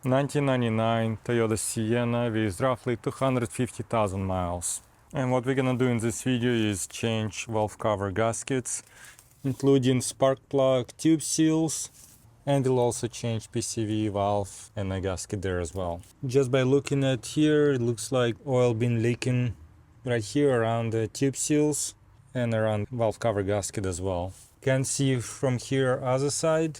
1999 Toyota Sienna with roughly 250,000 miles. And what we're gonna do in this video is change valve cover gaskets, including spark plug tube seals, and we'll also change PCV valve and a gasket there as well. Just by looking at here, it looks like oil been leaking right here around the tube seals and around valve cover gasket as well. Can see from here other side,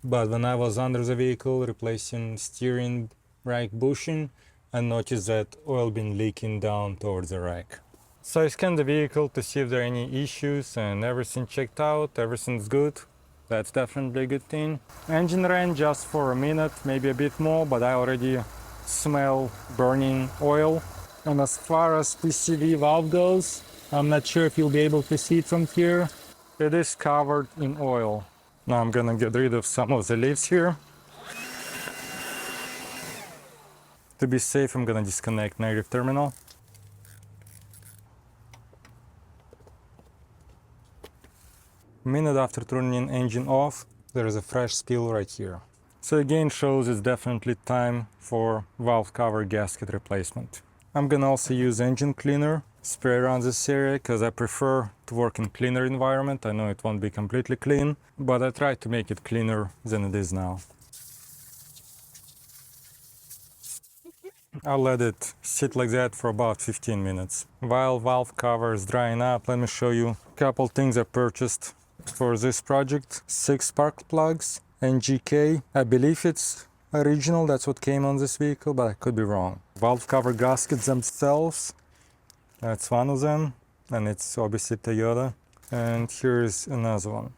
but when I was under the vehicle replacing steering rack bushing, I noticed that oil been leaking down towards the rack. So I scanned the vehicle to see if there are any issues, and everything checked out, everything's good. That's definitely a good thing. Engine ran just for a minute, maybe a bit more, but I already smell burning oil. And as far as PCV valve goes, I'm not sure if you'll be able to see it from here. It is covered in oil. Now I'm gonna get rid of some of the leaves here. To be safe, I'm gonna disconnect negative terminal. A minute after turning engine off, there is a fresh spill right here. So again, shows it's definitely time for valve cover gasket replacement. I'm gonna also use engine cleaner, spray around this area, because I prefer to work in cleaner environment. I know it won't be completely clean, but I try to make it cleaner than it is now. I'll let it sit like that for about 15 minutes. While valve cover is drying up, let me show you a couple things I purchased for this project. 6 spark plugs, NGK. I believe it's original, that's what came on this vehicle, but I could be wrong. Valve cover gaskets themselves, that's one of them, and it's obviously Toyota. And here's another one.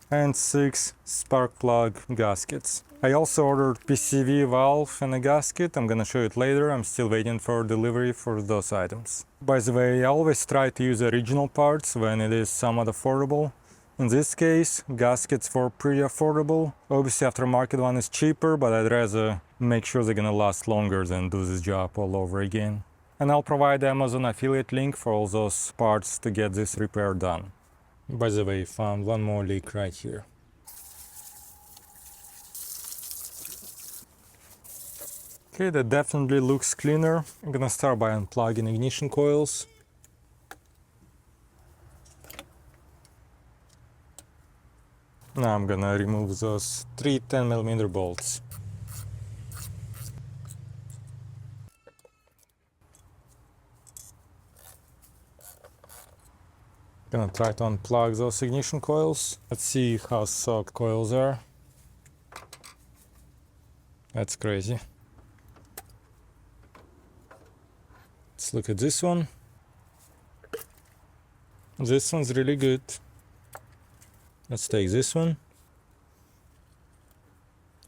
And 6 spark plug gaskets. I also ordered PCV valve and a gasket. I'm gonna show it later. I'm still waiting for delivery for those items. By the way, I always try to use original parts when it is somewhat affordable. In this case, gaskets were pretty affordable. Obviously, aftermarket one is cheaper, but I'd rather make sure they're gonna last longer than do this job all over again. And I'll provide the Amazon affiliate link for all those parts to get this repair done. By the way, found one more leak right here. Okay, that definitely looks cleaner. I'm gonna start by unplugging ignition coils. Now I'm gonna remove those 3 10mm bolts. Gonna try to unplug those ignition coils. Let's see how soaked coils are. That's crazy. Let's look at this one. This one's really good. Let's take this one.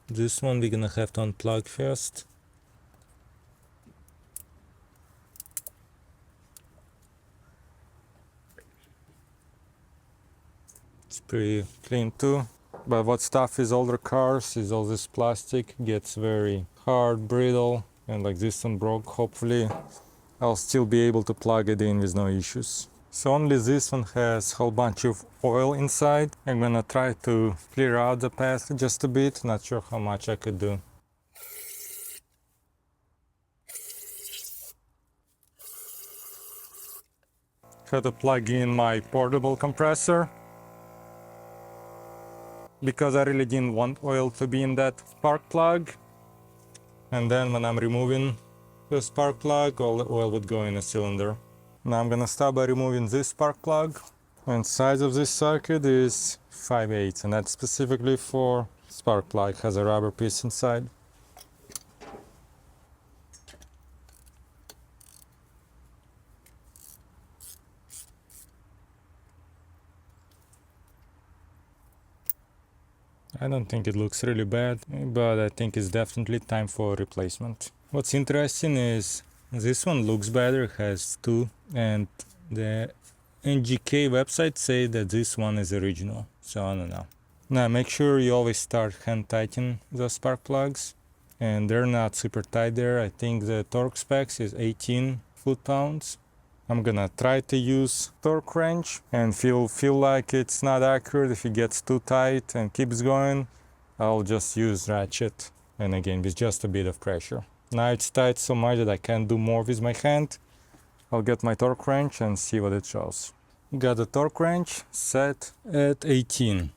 This one we're gonna have to unplug first. It's pretty clean too. But what's tough is older cars is all this plastic gets very hard, brittle, and like this one broke. Hopefully I'll still be able to plug it in with no issues. So only this one has a whole bunch of oil inside. I'm gonna try to clear out the path just a bit. Not sure how much I could do. Had to plug in my portable compressor, because I really didn't want oil to be in that spark plug. And then when I'm removing the spark plug, all the oil would go in a cylinder. Now I'm gonna start by removing this spark plug. And size of this socket is 5/8, and that's specifically for spark plug. Has a rubber piece inside. I don't think it looks really bad, but I think it's definitely time for replacement. What's interesting is this one looks better, it has 2, and the NGK website say that this one is original, so I don't know. Now make sure you always start hand tighten the spark plugs, and they're not super tight there. I think the torque specs is 18 foot-pounds. I'm gonna try to use torque wrench, and feel like it's not accurate if it gets too tight and keeps going, I'll just use ratchet and again with just a bit of pressure. Now it's tight so much that I can't do more with my hand. I'll get my torque wrench and see what it shows. Got the torque wrench set at 18.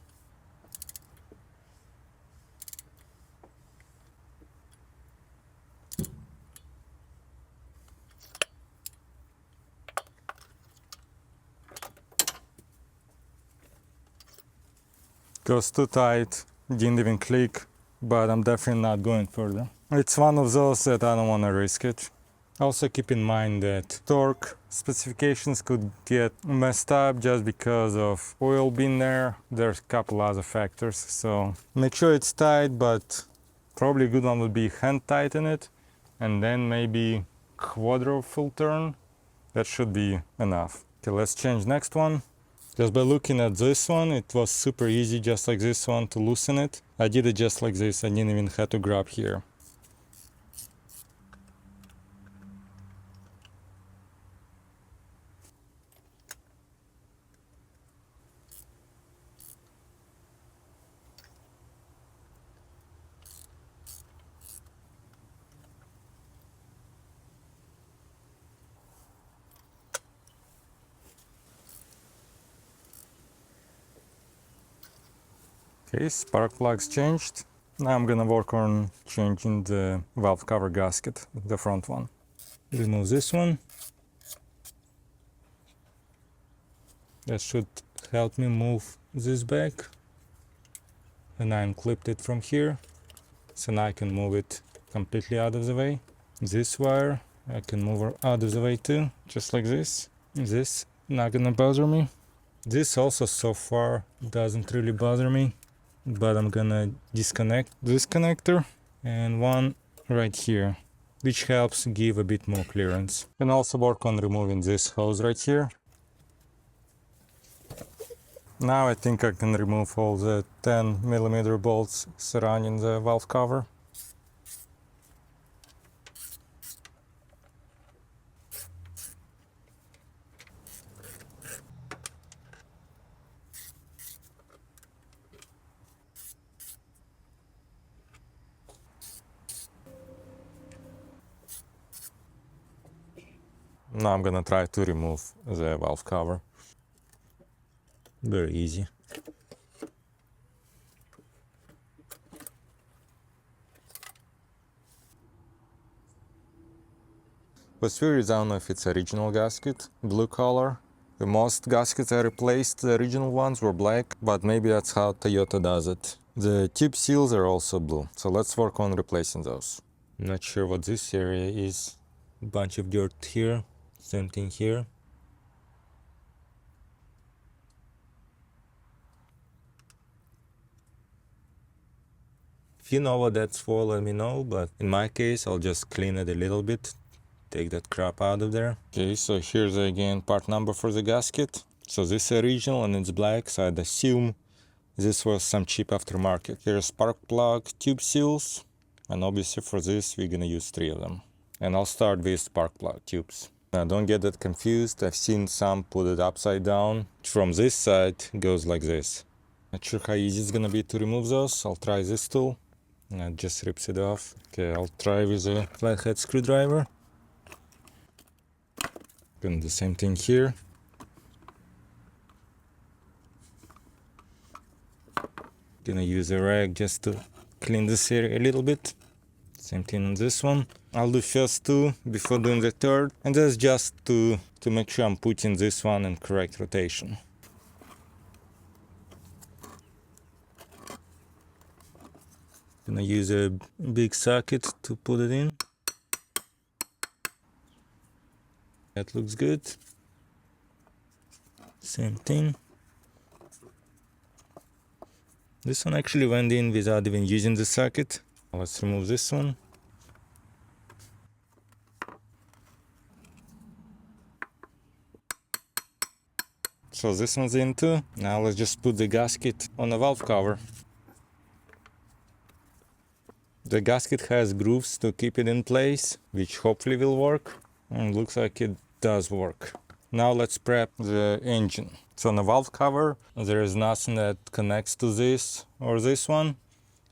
Goes too tight, didn't even click, but I'm definitely not going further. It's one of those that I don't want to risk it. Also keep in mind that torque specifications could get messed up just because of oil being there. There's a couple other factors, so make sure it's tight, but probably a good one would be hand tighten it and then maybe quarter full turn. That should be enough. Okay, let's change next one. Just by looking at this one, it was super easy, just like this one, to loosen it. I did it just like this, I didn't even have to grab here. Okay, spark plugs changed. Now I'm gonna work on changing the valve cover gasket, the front one. Remove this one. That should help me move this back. And I unclipped it from here, so now I can move it completely out of the way. This wire, I can move it out of the way too, just like this. This not gonna bother me. This also so far doesn't really bother me, but I'm gonna disconnect this connector and one right here, which helps give a bit more clearance. And also work on removing this hose right here. Now I think I can remove all the 10mm bolts surrounding the valve cover. Now I'm gonna try to remove the valve cover. Very easy. Was curious, I don't know if it's original gasket, blue color. The most gaskets I replaced, the original ones were black, but maybe that's how Toyota does it. The tube seals are also blue, so let's work on replacing those. Not sure what this area is. A bunch of dirt here, same thing here. If you know what that's for, let me know, but in my case, I'll just clean it a little bit, take that crap out of there. Okay, so here's again part number for the gasket. So this is original and it's black, so I'd assume this was some cheap aftermarket. Here's spark plug tube seals, and obviously for this we're gonna use 3 of them. And I'll start with spark plug tubes. Now don't get that confused, I've seen some put it upside down. From this side it goes like this. Not sure how easy it's gonna be to remove those. I'll try this tool. And it just rips it off. Okay, I'll try with a flathead screwdriver. Gonna do the same thing here. Gonna use a rag just to clean this area a little bit. Same thing on this one. I'll do first 2 before doing the third, and that's just to make sure I'm putting this one in correct rotation. Gonna use a big socket to put it in. That looks good. Same thing. This one actually went in without even using the socket. Let's remove this one. So this one's in too. Now let's just put the gasket on the valve cover. The gasket has grooves to keep it in place, which hopefully will work. And looks like it does work. Now let's prep the engine. So on the valve cover, there is nothing that connects to this or this one.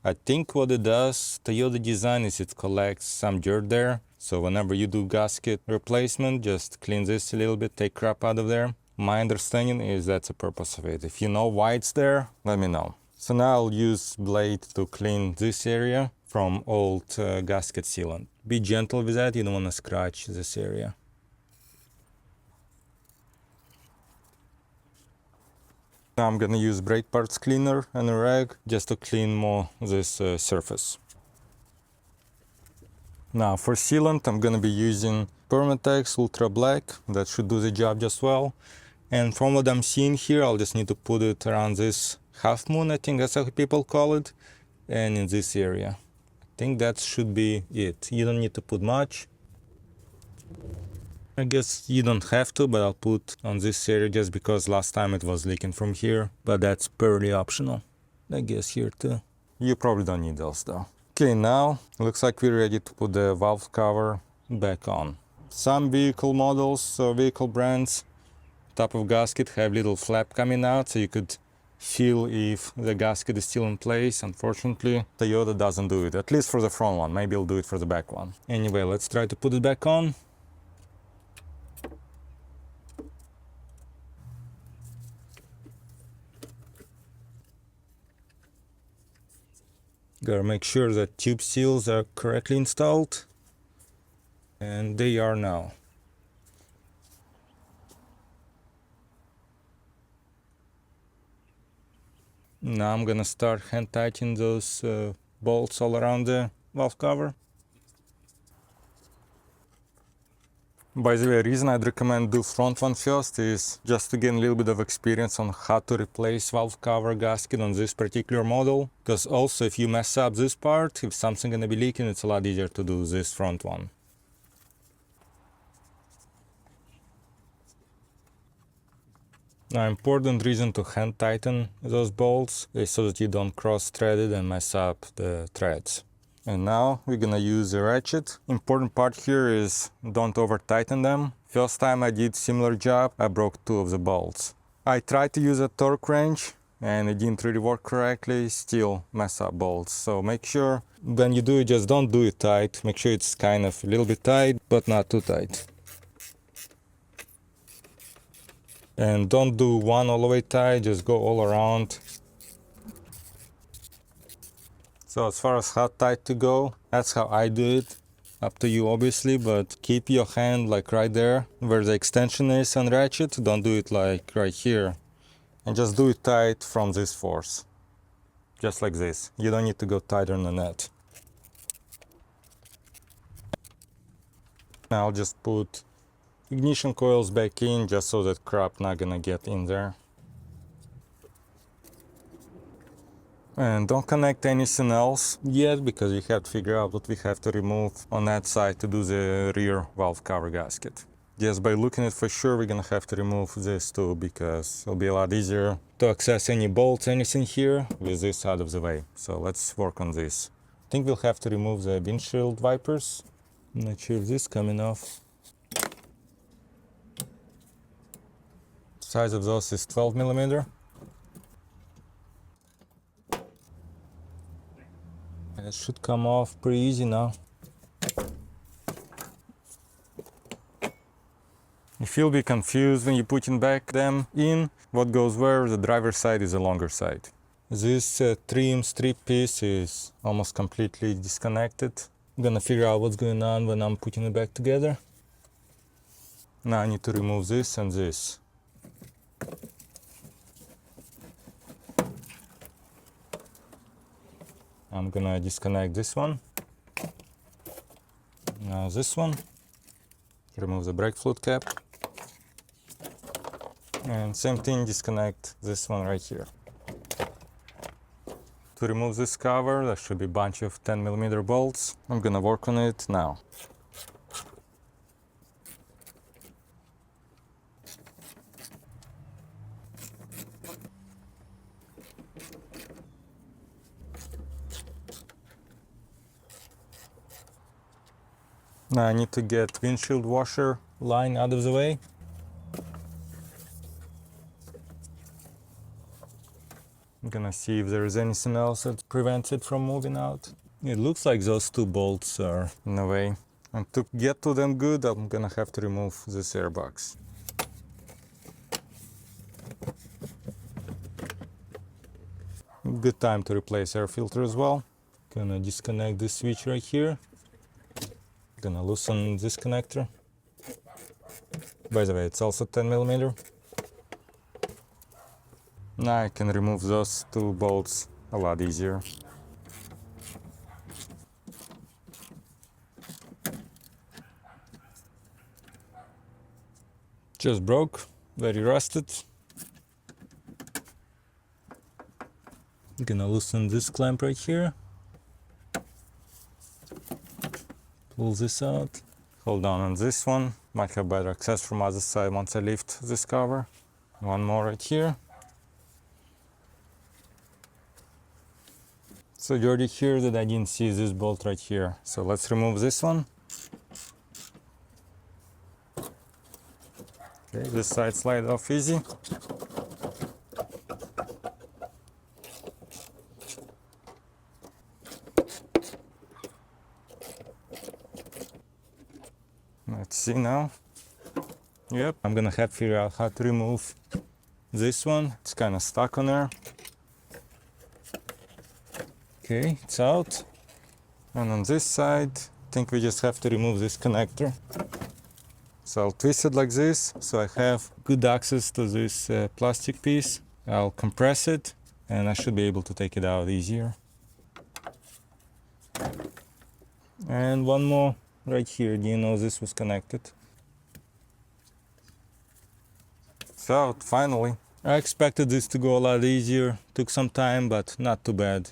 I think what it does, Toyota design, is it collects some dirt there. So whenever you do gasket replacement, just clean this a little bit, take crap out of there. My understanding is that's the purpose of it. If you know why it's there, let me know. So now I'll use blade to clean this area from old gasket sealant. Be gentle with that, you don't want to scratch this area. Now I'm gonna use brake parts cleaner and a rag just to clean more this surface. Now for sealant I'm gonna be using Permatex Ultra Black. That should do the job just well. And from what I'm seeing here, I'll just need to put it around this half moon, I think that's how people call it, and in this area. I think that should be it. You don't need to put much. I guess you don't have to, but I'll put on this area just because last time it was leaking from here, but that's purely optional. I guess here too. You probably don't need those though. Okay, now looks like we're ready to put the valve cover back on. Some vehicle models, vehicle brands, top of gasket have little flap coming out so you could feel if the gasket is still in place. Unfortunately, Toyota doesn't do it, at least for the front one. Maybe I'll do it for the back one. Anyway, let's try to put it back on. Gotta make sure that tube seals are correctly installed, and they are now. Now I'm gonna start hand tightening those bolts all around the valve cover. By the way, the reason I'd recommend do front one first is just to gain a little bit of experience on how to replace valve cover gasket on this particular model. Because also if you mess up this part, if something gonna be leaking, it's a lot easier to do this front one. Now, important reason to hand tighten those bolts is so that you don't cross thread it and mess up the threads. And now we're gonna use a ratchet. Important part here is don't over tighten them. First time I did similar job, I broke 2 of the bolts. I tried to use a torque wrench and it didn't really work correctly, still mess up bolts. So make sure when you do it, just don't do it tight. Make sure it's kind of a little bit tight, but not too tight. And don't do one all the way tight, just go all around. So as far as how tight to go, that's how I do it. Up to you obviously, but keep your hand like right there where the extension is on ratchet. Don't do it like right here. And just do it tight from this force. Just like this. You don't need to go tighter than that. Now I'll just put ignition coils back in just so that crap not gonna get in there. And don't connect anything else yet because we have to figure out what we have to remove on that side to do the rear valve cover gasket. Just by looking at it for sure, we're gonna have to remove this too because it'll be a lot easier to access any bolts, anything here with this out of the way. So let's work on this. I think we'll have to remove the windshield wipers. I'm not sure if this is coming off. Size of those is 12mm. And it should come off pretty easy now. If you'll be confused when you're putting back them in, what goes where, the driver's side is the longer side. This trim strip piece is almost completely disconnected. I'm gonna figure out what's going on when I'm putting it back together. Now I need to remove this and this. I'm gonna disconnect this one. Now this one. Remove the brake fluid cap. And same thing, disconnect this one right here. To remove this cover, there should be a bunch of 10mm bolts. I'm gonna work on it now. Now I need to get windshield washer line out of the way. gonna see if there is anything else that prevents it from moving out. It looks like those two bolts are in the way. And to get to them good, I'm gonna have to remove this airbox. Good time to replace air filter as well. Gonna disconnect this switch right here. Gonna loosen this connector. By the way, it's also 10mm. Now I can remove those two bolts a lot easier. Just broke, very rusted. Gonna loosen this clamp right here. Pull this out. Hold down on this one. Might have better access from other side once I lift this cover. One more right here. So dirty here that I didn't see this bolt right here. So let's remove this one. Okay, this side slide off easy. Let's see now. Yep, I'm gonna have to figure out how to remove this one. It's kind of stuck on there. Okay, it's out. And on this side, I think we just have to remove this connector. So I'll twist it like this, so I have good access to this plastic piece. I'll compress it, and I should be able to take it out easier. And one more right here. Do you know this was connected? So finally, I expected this to go a lot easier. Took some time, but not too bad.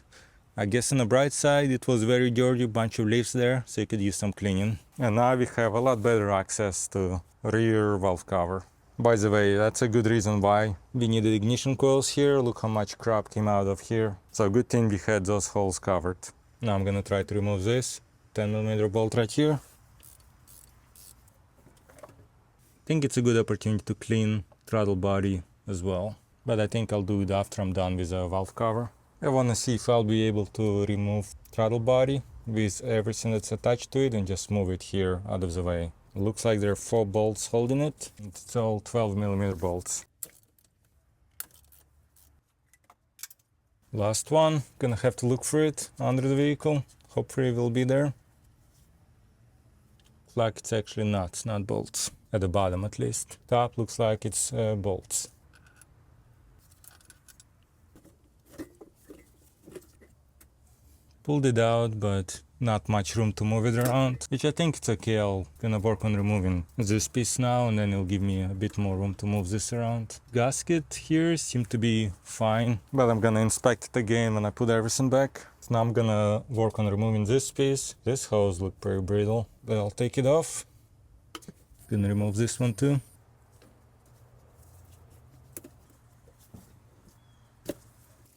I guess on the bright side, it was very dirty, bunch of leaves there, so you could use some cleaning. And now we have a lot better access to rear valve cover. By the way, that's a good reason why we needed ignition coils here. Look how much crap came out of here. So good thing we had those holes covered. Now I'm gonna try to remove this 10mm bolt right here. I think it's a good opportunity to clean throttle body as well, but I think I'll do it after I'm done with the valve cover. I want to see if I'll be able to remove throttle body with everything that's attached to it and just move it here out of the way. It looks like there are 4 bolts holding it. It's all 12mm bolts. Last one, gonna have to look for it under the vehicle. Hopefully it will be there. Looks like it's actually nuts, not bolts. At the bottom at least. Top looks like it's bolts. Pulled it out, but not much room to move it around, which I think it's okay. I'll gonna work on removing this piece now, and then it'll give me a bit more room to move this around. Gasket here seemed to be fine, but I'm gonna inspect it again when I put everything back. So now I'm gonna work on removing this piece. This hose looked pretty brittle, but I'll take it off. Gonna remove this one too.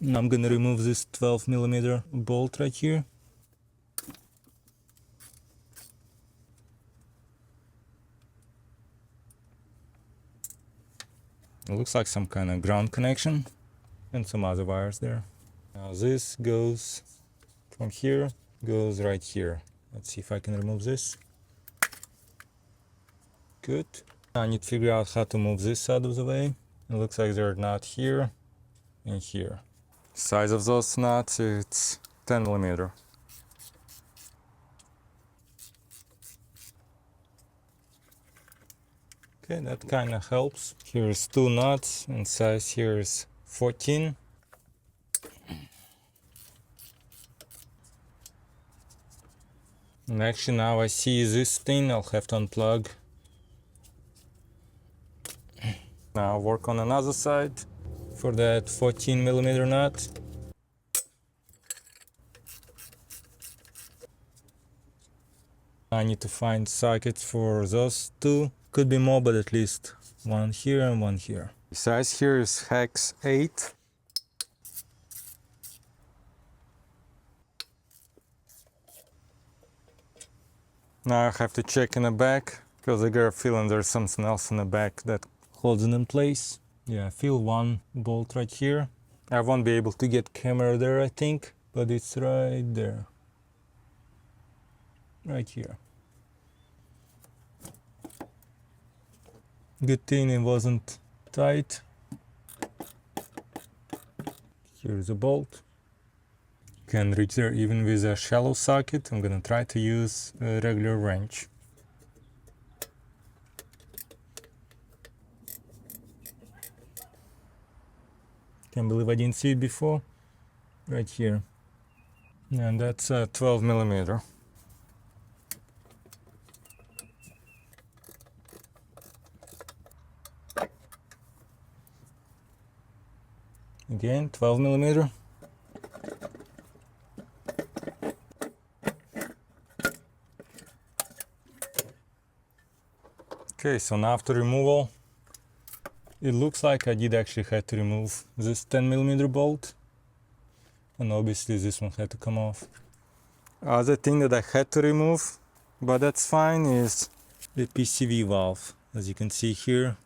Now I'm gonna remove this 12mm bolt right here. It looks like some kind of ground connection and some other wires there. Now this goes from here, goes right here. Let's see if I can remove this. Good. I need to figure out how to move this out of the way. It looks like they're not here and here. Size of those nuts, it's 10mm. Okay, that kind of helps. Here's 2 nuts, and size here is 14. And actually now I see this thing, I'll have to unplug. Now work on another side for that 14mm nut. I need to find sockets for those 2. Could be more, but at least one here and one here. The size here is hex 8. Now I have to check in the back, because I got a feeling there's something else in the back that holds it in place. Yeah, I feel one bolt right here. I won't be able to get camera there, I think, but it's right there. Right here. Good thing it wasn't tight. Here's a bolt. Can reach there even with a shallow socket. I'm gonna try to use a regular wrench. Can't believe I didn't see it before. Right here. And that's a 12 millimeter. Again, 12 millimeter. Okay, so now after removal, it looks like I did actually have to remove this 10 millimeter bolt. And obviously this one had to come off. Other thing that I had to remove, but that's fine, is the PCV valve. As you can see here,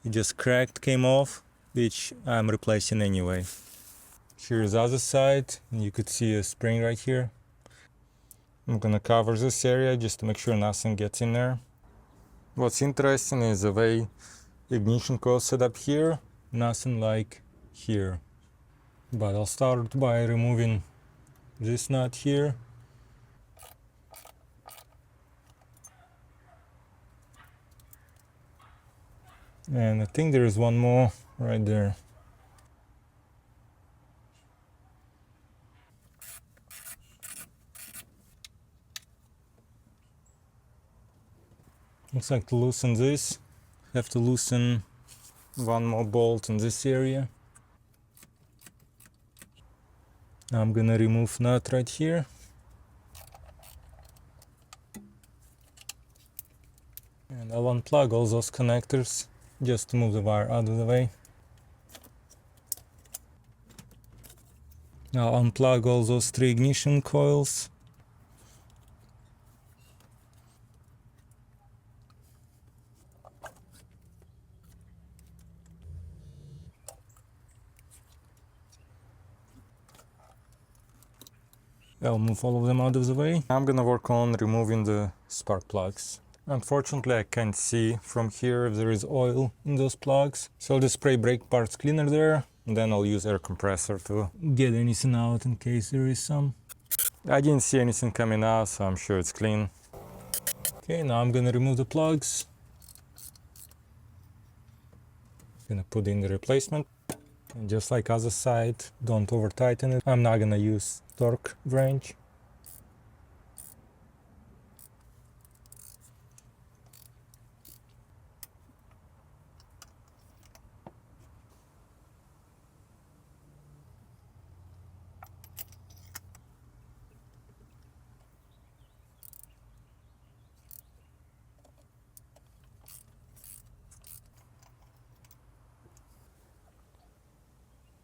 it just cracked, came off, which I'm replacing anyway. Here's the other side, and you could see a spring right here. I'm gonna cover this area just to make sure nothing gets in there. What's interesting is the way ignition coil set up here, nothing like here. But I'll start by removing this nut here. And I think there is one more right there. Looks like to loosen this, have to loosen one more bolt in this area. I'm gonna remove nut right here. And I'll unplug all those connectors just to move the wire out of the way. I'll unplug all those 3 ignition coils. I'll move all of them out of the way. I'm gonna work on removing the spark plugs. Unfortunately, I can't see from here if there is oil in those plugs. So I'll just spray brake parts cleaner there, and then I'll use air compressor to get anything out in case there is some. I didn't see anything coming out, so I'm sure it's clean. Okay, now I'm gonna remove the plugs. Gonna put in the replacement. And just like other side, don't over tighten it. I'm not gonna use torque wrench.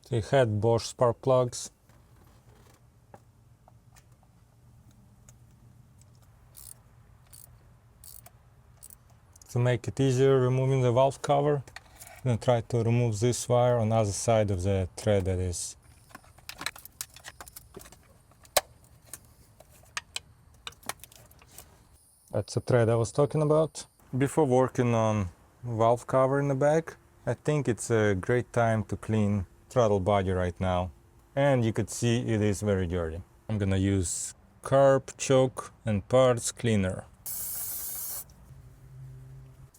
They had Bosch spark plugs. To make it easier removing the valve cover, I'm going to try to remove this wire on the other side of the thread that is. That's the thread I was talking about. Before working on valve cover in the back, I think it's a great time to clean throttle body right now. And you could see it is very dirty. I'm gonna use carb, choke and parts cleaner.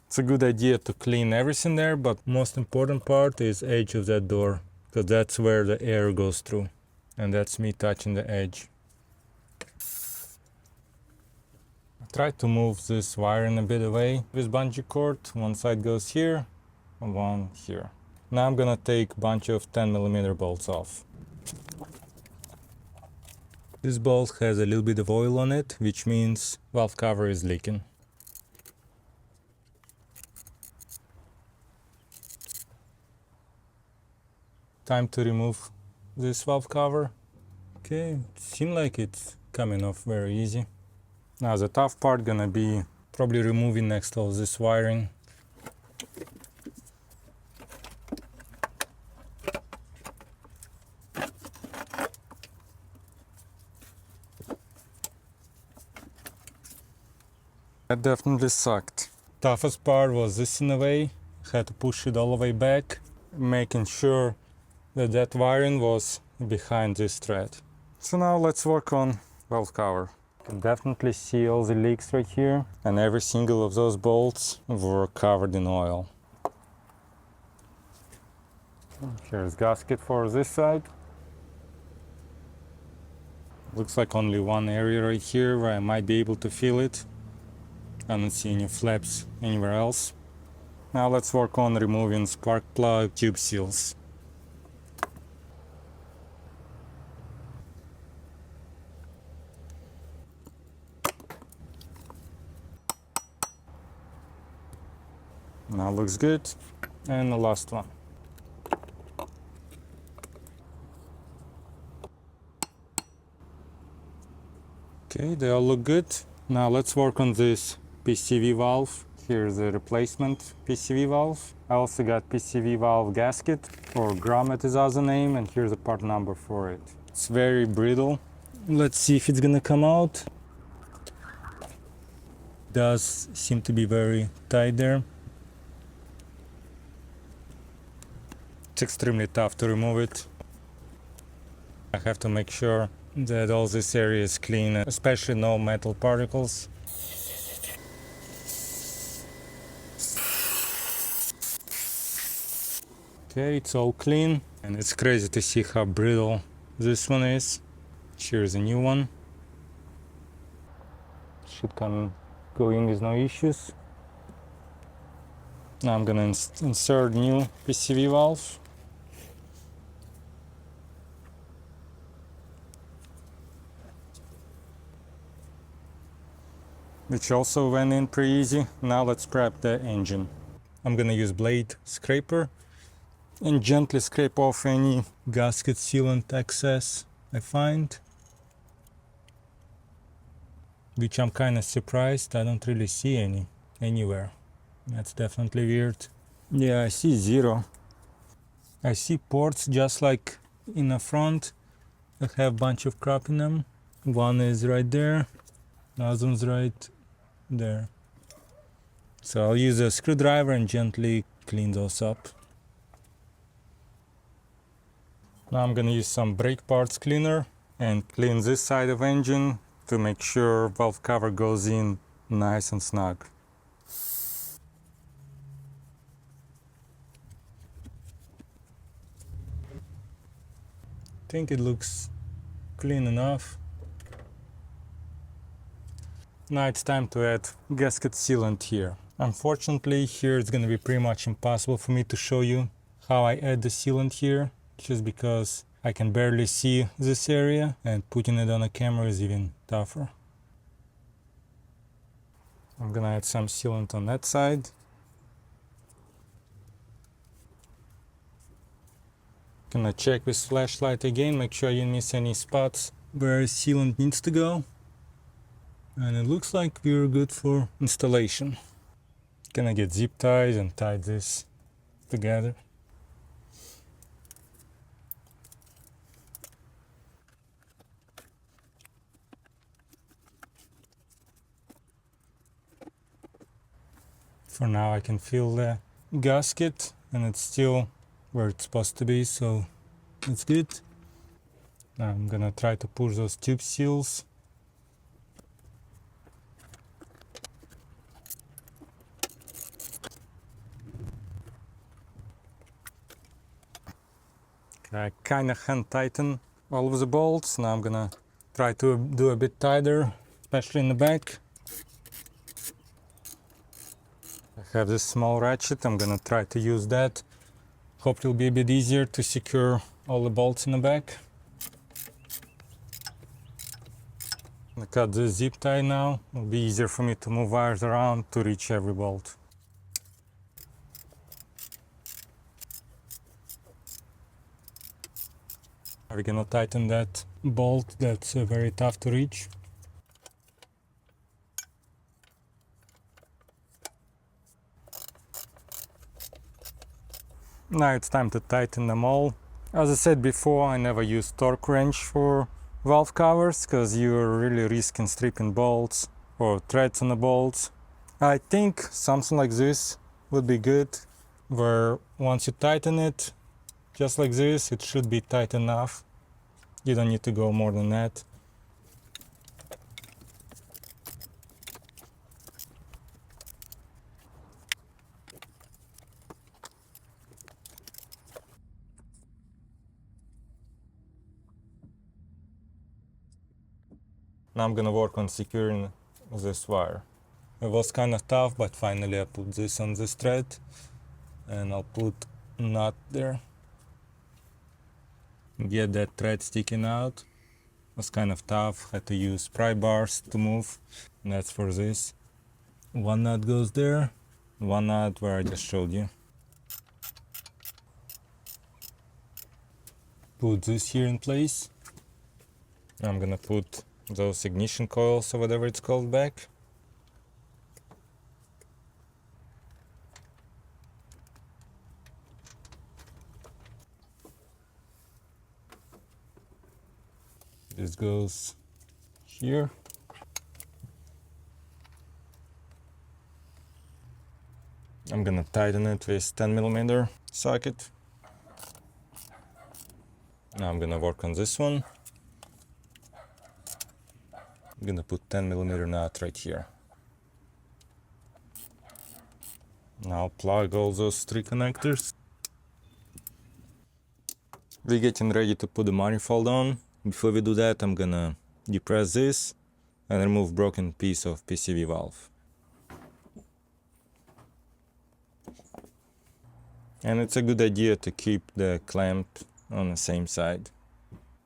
It's a good idea to clean everything there, but most important part is edge of that door, because that's where the air goes through. And that's me touching the edge. Try to move this wiring a bit away with bungee cord. One side goes here and one here. Now I'm gonna take a bunch of 10mm bolts off. This bolt has a little bit of oil on it, which means valve cover is leaking. Time to remove this valve cover. Okay, it seems like it's coming off very easy. Now the tough part gonna be probably removing next all this wiring. That definitely sucked. Toughest part was this in a way. Had to push it all the way back, making sure that that wiring was behind this thread. So now let's work on valve cover. You can definitely see all the leaks right here, and every single of those bolts were covered in oil. Here's gasket for this side. Looks like only one area right here where I might be able to feel it. I don't see any flaps anywhere else. Now let's work on removing spark plug tube seals. Now looks good. And the last one. Okay, they all look good. Now let's work on this PCV valve. Here's the replacement PCV valve. I also got PCV valve gasket, or grommet is other name, and here's the part number for it. It's very brittle. Let's see if it's gonna come out. Does seem to be very tight there. It's extremely tough to remove it. I have to make sure that all this area is clean, especially no metal particles. Okay, it's all clean, and it's crazy to see how brittle this one is. Here's a new one. Should go in with no issues. Now I'm gonna insert new PCV valve. Which also went in pretty easy. Now let's prep the engine. I'm gonna use blade scraper and gently scrape off any gasket sealant excess I find. Which I'm kinda surprised, I don't really see any anywhere. That's definitely weird. Yeah, I see zero. I see ports just like in the front that have a bunch of crap in them. One is right there, another one's right there. So I'll use a screwdriver and gently clean those up. Now I'm gonna use some brake parts cleaner and clean this side of engine to make sure valve cover goes in nice and snug. I think it looks clean enough. Now it's time to add gasket sealant here. Unfortunately, here it's gonna be pretty much impossible for me to show you how I add the sealant here, just because I can barely see this area, and putting it on a camera is even tougher. I'm gonna add some sealant on that side. Gonna check with flashlight again, make sure I didn't miss any spots where sealant needs to go. And it looks like we're good for installation. Gonna get zip ties and tie this together. For now I can feel the gasket and it's still where it's supposed to be, so it's good. Now I'm gonna try to push those tube seals. I kinda hand tighten all of the bolts. Now I'm gonna try to do a bit tighter, especially in the back. I have this small ratchet, I'm gonna try to use that. Hope it'll be a bit easier to secure all the bolts in the back. I cut the zip tie now. It'll be easier for me to move wires around to reach every bolt. We're gonna tighten that bolt that's very tough to reach. Now it's time to tighten them all. As I said before, I never use torque wrench for valve covers because you're really risking stripping bolts or threads on the bolts. I think something like this would be good, where once you tighten it, just like this, it should be tight enough. You don't need to go more than that. Now I'm gonna work on securing this wire. It was kind of tough, but finally I put this on this thread, and I'll put nut there. Get that thread sticking out. It was kind of tough, had to use pry bars to move, and that's for this. One nut goes there, one nut where I just showed you. Put this here in place. I'm gonna put those ignition coils or whatever it's called back. This goes here. I'm gonna tighten it with 10mm socket. Now I'm gonna work on this one. I'm gonna put 10mm nut right here. Now plug all those three connectors. We're getting ready to put the manifold on. Before we do that, I'm gonna depress this and remove broken piece of PCV valve. And it's a good idea to keep the clamp on the same side.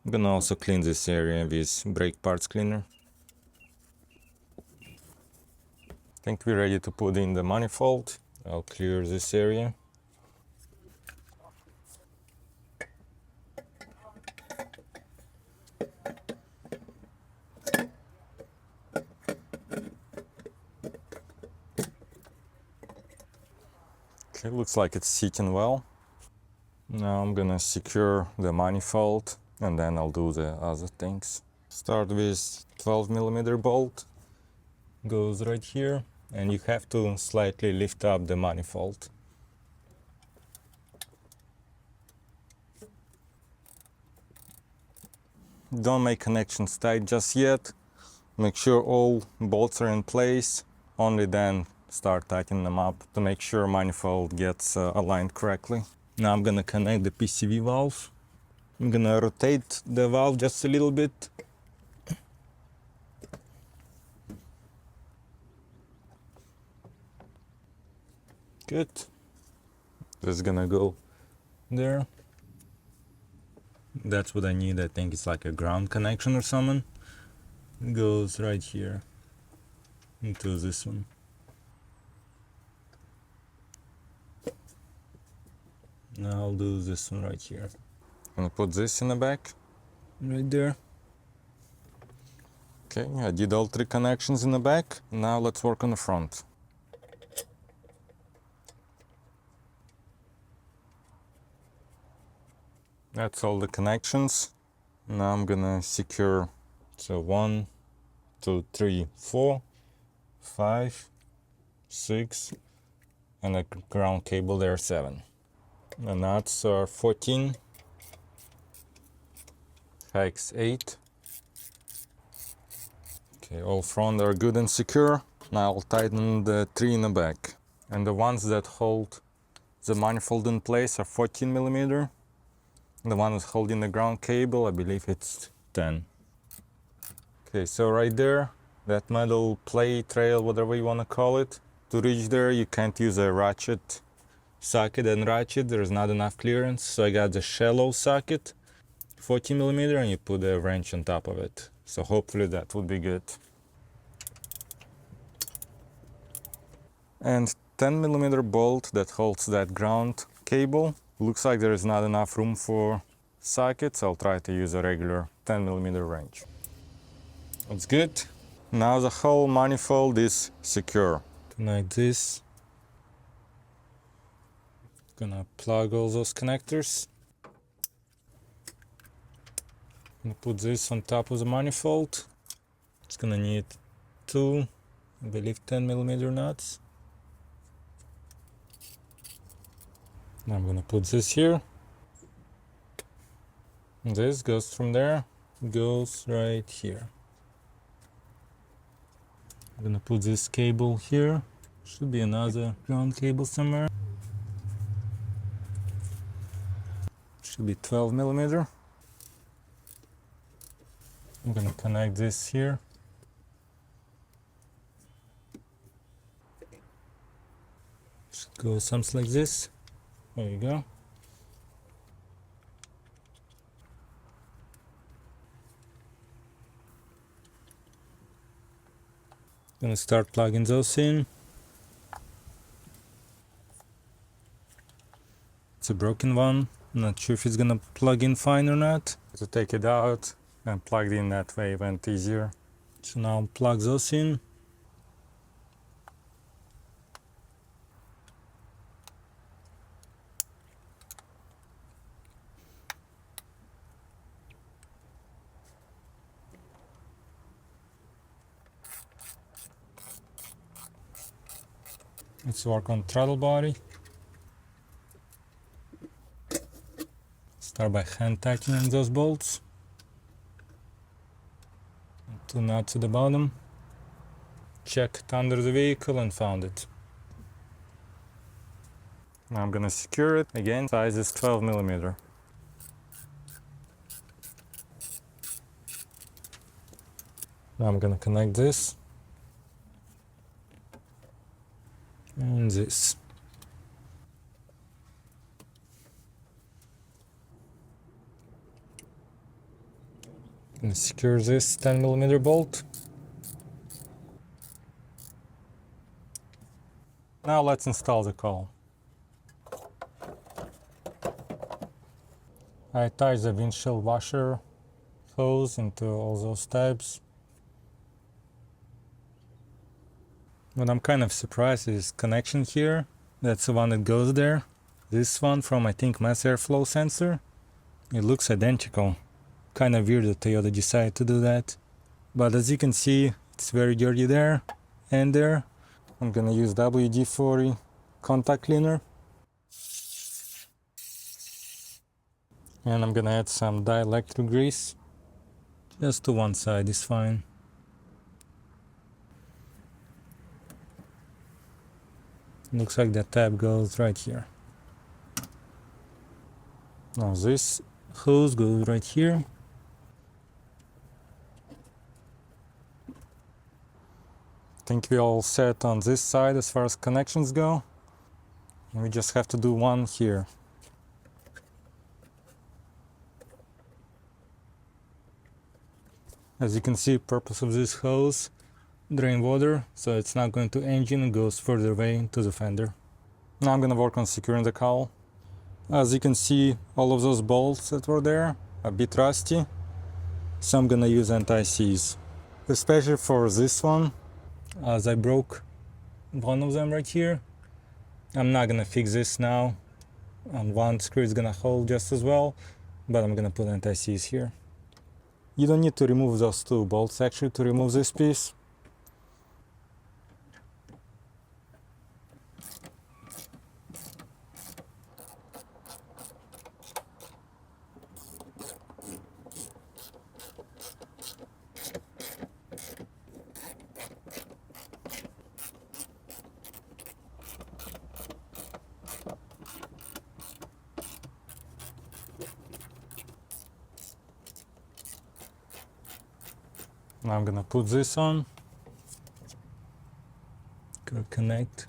I'm gonna also clean this area with brake parts cleaner. I think we're ready to put in the manifold. I'll clear this area. Okay, looks like it's sitting well. Now I'm gonna secure the manifold and then I'll do the other things. Start with 12mm bolt. Goes right here, and you have to slightly lift up the manifold. Don't make connections tight just yet. Make sure all bolts are in place. Only then start tightening them up to make sure manifold gets aligned correctly. Now I'm gonna connect the PCV valve. I'm gonna rotate the valve just a little bit. Good. This is gonna go there. That's what I need. I think it's like a ground connection or something. It goes right here into this one. Now I'll do this one right here. I'm gonna put this in the back, right there. Okay, I did all three connections in the back. Now let's work on the front. That's all the connections. Now I'm gonna secure. So 1, 2, 3, 4, 5, 6, and a ground cable there 7. The nuts are 14, hex 8. Okay, all front are good and secure. Now I'll tighten the 3 in the back. And the ones that hold the manifold in place are 14mm. The one that's holding the ground cable, I believe it's 10. Okay, so right there, that metal plate, trail, whatever you want to call it, to reach there you can't use a ratchet socket and ratchet, there's not enough clearance. So I got the shallow socket, 14mm, and you put a wrench on top of it. So hopefully that would be good. And 10mm bolt that holds that ground cable. Looks like there is not enough room for sockets. I'll try to use a regular 10mm wrench. That's good. Now the whole manifold is secure. Connect this. Gonna plug all those connectors. Gonna put this on top of the manifold. It's gonna need 2 I believe 10mm nuts. Now I'm gonna put this here. This goes from there, goes right here. I'm gonna put this cable here. Should be another ground cable somewhere. Should be 12mm. I'm gonna connect this here. Should go something like this. There you go. Gonna start plugging those in. It's a broken one. Not sure if it's gonna plug in fine or not. To take it out and plug it in that way went easier. So now I'll plug those in. Let's work on throttle body. Start by hand tightening those bolts. 2 nuts at the bottom. Checked under the vehicle and found it. Now I'm gonna secure it. Again, size is 12mm. Now I'm gonna connect this and this. And secure this 10mm bolt. Now let's install the cowl. I tie the windshield washer hose into all those tabs. What I'm kind of surprised is connection here. That's the one that goes there. This one from I think mass airflow sensor. It looks identical. Kind of weird that Toyota decided to do that. But as you can see, it's very dirty there and there. I'm gonna use WD-40 contact cleaner. And I'm gonna add some dielectric grease. Just to one side is fine. Looks like the tab goes right here. Now this hose goes right here. I think we're all set on this side as far as connections go. And we just have to do one here. As you can see, purpose of this hose, drain water, so it's not going to engine and goes further away into the fender. Now I'm gonna work on securing the cowl. As you can see, all of those bolts that were there are a bit rusty, so I'm gonna use anti-seize. Especially for this one, as I broke one of them right here. I'm not gonna fix this now, and one screw is gonna hold just as well, but I'm gonna put anti-seize here. You don't need to remove those 2 bolts actually to remove this piece. Now I'm gonna put this on. Go connect.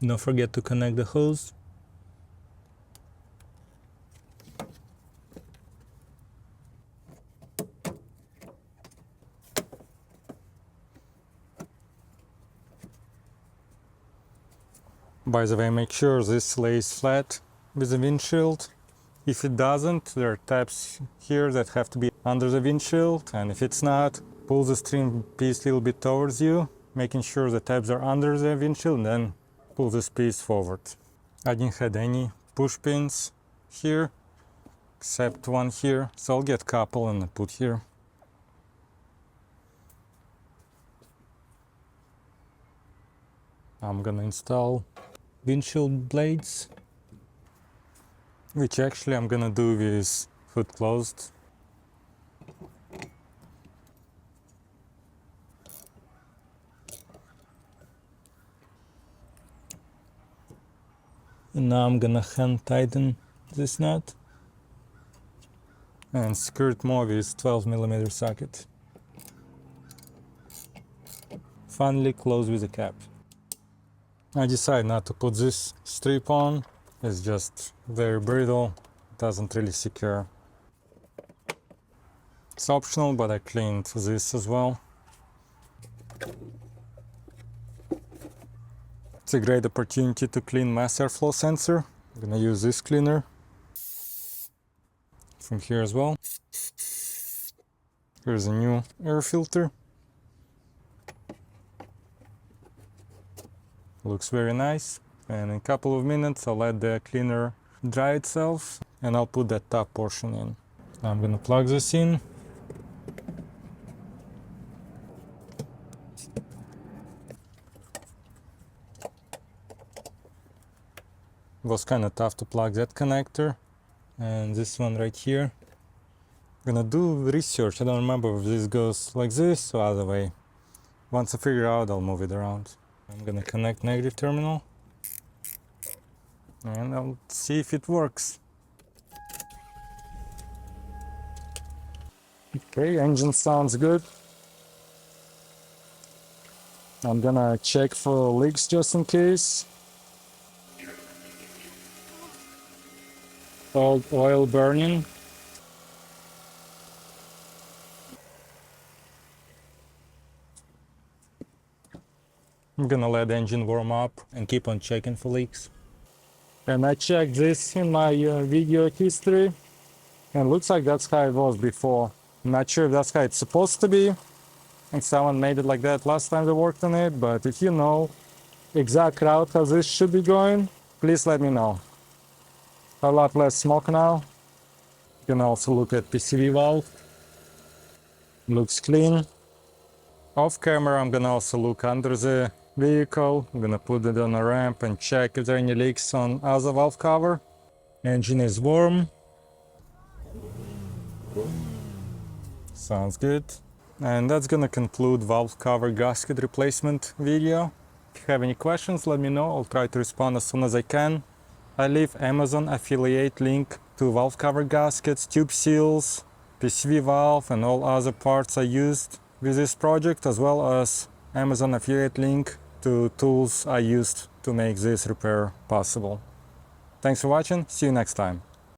Don't forget to connect the hose. By the way, make sure this lays flat with the windshield. If it doesn't, there are tabs here that have to be under the windshield, and if it's not, pull the trim piece a little bit towards you, making sure the tabs are under the windshield, and then pull this piece forward. I didn't have any push pins here, except one here. So I'll get couple and put here. I'm gonna install windshield blades, which actually I'm gonna do with hood closed. And now I'm gonna hand tighten this nut and secure it more with 12mm socket. Finally close with a cap. I decided not to put this strip on, it's just very brittle, doesn't really secure. It's optional, but I cleaned this as well. It's a great opportunity to clean mass airflow sensor. I'm gonna use this cleaner from here as well. Here's a new air filter. Looks very nice. And in a couple of minutes I'll let the cleaner dry itself and I'll put that top portion in. Now I'm gonna plug this in. It was kind of tough to plug that connector and this one right here. I'm gonna do research. I don't remember if this goes like this or other way. Once I figure out, I'll move it around. I'm gonna connect negative terminal and I'll see if it works. Okay, engine sounds good. I'm gonna check for leaks just in case. Old oil burning. I'm gonna let the engine warm up and keep on checking for leaks. And I checked this in my video history and looks like that's how it was before. I'm not sure if that's how it's supposed to be and someone made it like that last time they worked on it, but if you know exact route how this should be going, please let me know. A lot less smoke now. You can also look at PCV valve. Looks clean. Off camera I'm gonna also look under the vehicle. I'm gonna put it on a ramp and check if there are any leaks on other valve cover. Engine is warm. Sounds good. And that's gonna conclude valve cover gasket replacement video. If you have any questions, let me know. I'll try to respond as soon as I can. I leave Amazon affiliate link to valve cover gaskets, tube seals, PCV valve and all other parts I used with this project, as well as Amazon affiliate link to tools I used to make this repair possible. Thanks for watching, see you next time.